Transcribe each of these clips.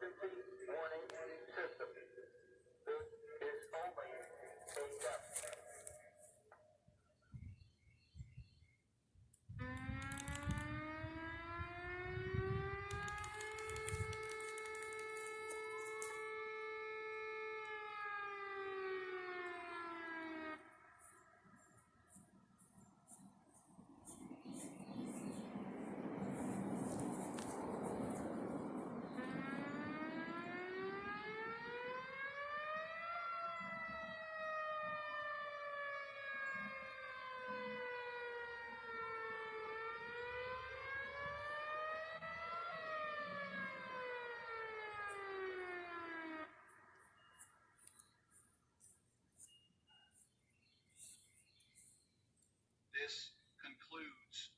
warning system. This is only a test. This concludes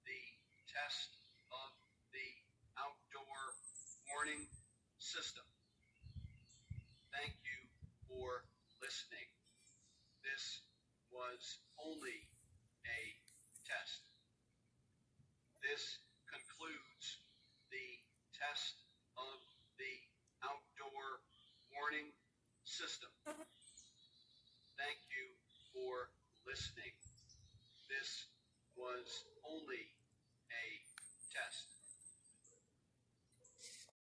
the test of the outdoor warning system. Thank you for listening. This was only a test. This concludes the test of the outdoor warning system. Thank you for listening.